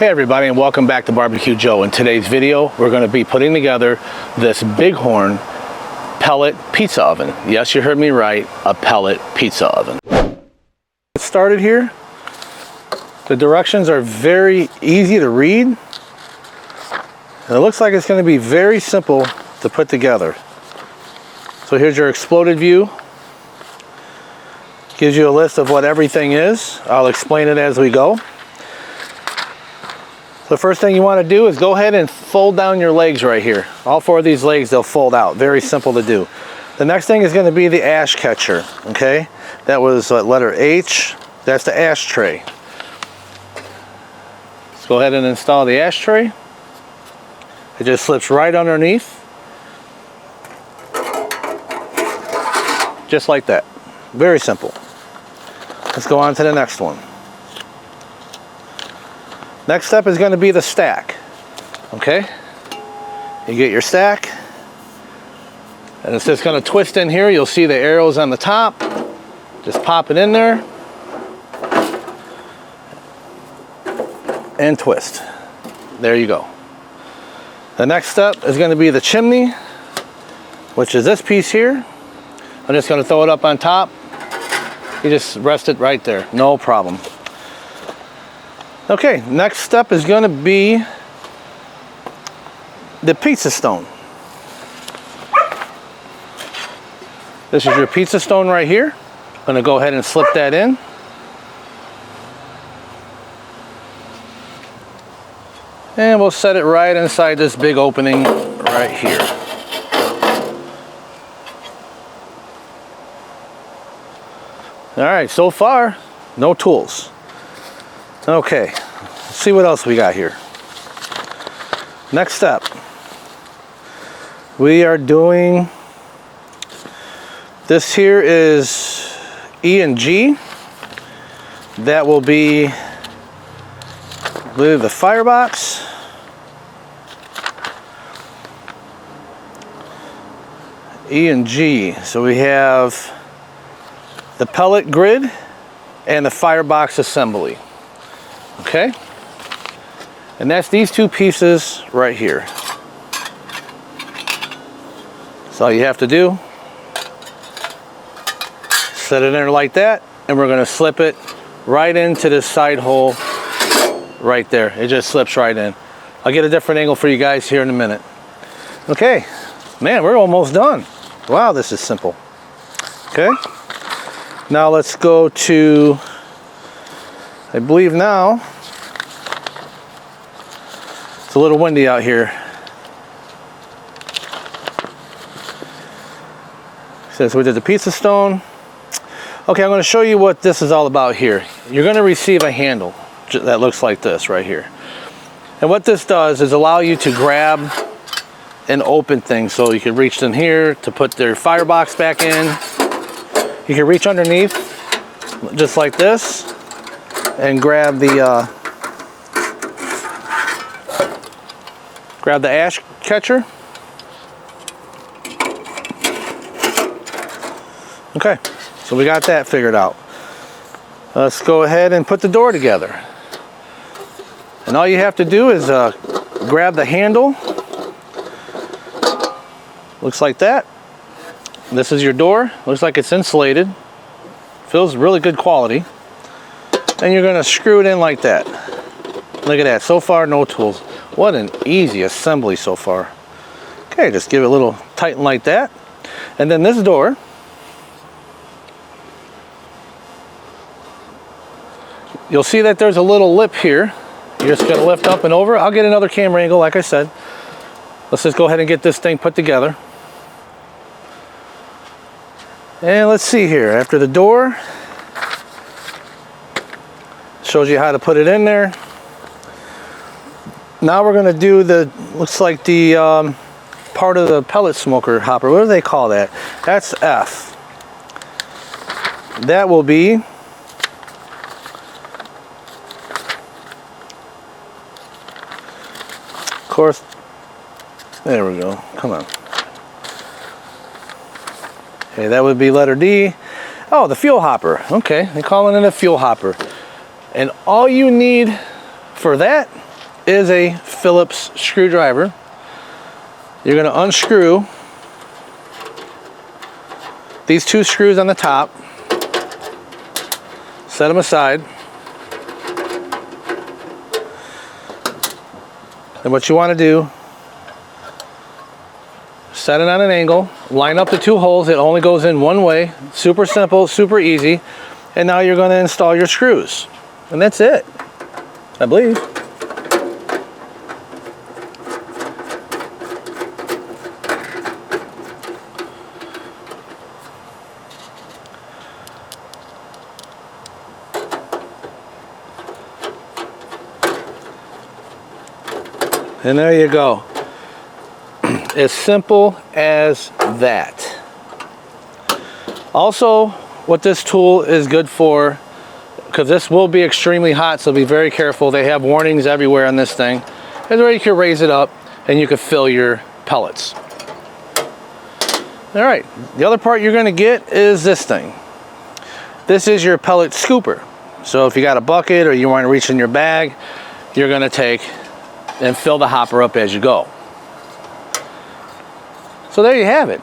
Hey everybody, and welcome back to Barbecue Joe. In today's video, we're going to be putting together this Bighorn pellet pizza oven. Yes, you heard me right, a pellet pizza oven. Get started here. The directions are very easy to read. And it looks like it's going to be very simple to put together. So here's your exploded view. Gives you a list of what everything is. I'll explain it as we go. The first thing you want to do is go ahead and fold down your legs right here. All four of these legs, they'll fold out. Very simple to do. The next thing is going to be the ash catcher. Okay, that was letter H. That's the ashtray. Let's go ahead and install the ashtray. It just slips right underneath. Just like that. Very simple. Let's go on to the next one. Next step is going to be the stack. Okay, you get your stack, and it's just going to twist in here. You'll see the arrows on the top. Just pop it in there and twist. There you go. The next step is going to be the chimney, which is this piece here. I'm just going to throw it up on top. You just rest it right there, no problem. Okay, next step is going to be the pizza stone. This is your pizza stone right here. I'm going to go ahead and slip that in. And we'll set it right inside this big opening right here. All right, so far, no tools. Okay, let's see what else we got here. Next step, we are doing, this here is E and G. That will be, I believe, the firebox. E and G. So we have the pellet grid and the firebox assembly. Okay, and that's these two pieces right here. That's all you have to do. Set it in there like that, and we're going to slip it right into this side hole right there. It just slips right in. I'll get a different angle for you guys here in a minute. Okay, man, we're almost done. Wow, this is simple. Okay, now let's go to, I believe now, it's a little windy out here. Since we did the pizza stone. Okay, I'm going to show you what this is all about here. You're going to receive a handle that looks like this right here. And what this does is allow you to grab and open things. So you can reach in here to put their firebox back in. You can reach underneath just like this and grab the ash catcher. Okay, so we got that figured out. Let's go ahead and put the door together. And all you have to do is grab the handle. Looks like that. This is your door. Looks like it's insulated. Feels really good quality. And you're going to screw it in like that. Look at that. So far, no tools. What an easy assembly so far. Okay, just give it a little tighten like that. And then this door, you'll see that there's a little lip here. You're just going to lift up and over. I'll get another camera angle, like I said. Let's just go ahead and get this thing put together. And let's see here. After the door, shows you how to put it in there. Now we're going to do the, looks like the part of the pellet smoker hopper. What do they call that? That's F. That will be, of course, there we go. Come on. Okay, that would be letter D. Oh, the fuel hopper. Okay, they're calling it a fuel hopper. And all you need for that is a Phillips screwdriver. You're going to unscrew these 2 screws on the top, set them aside. And what you want to do, set it on an angle, line up the 2 holes. It only goes in one way. Super simple, super easy. And now you're going to install your screws. And that's it, I believe. And there you go. As simple as that. Also, what this tool is good for, because this will be extremely hot, so be very careful. They have warnings everywhere on this thing. And where you can raise it up and you can fill your pellets. All right, the other part you're gonna get is this thing. This is your pellet scooper. So if you got a bucket or you want to reach in your bag, you're gonna take and fill the hopper up as you go. So there you have it.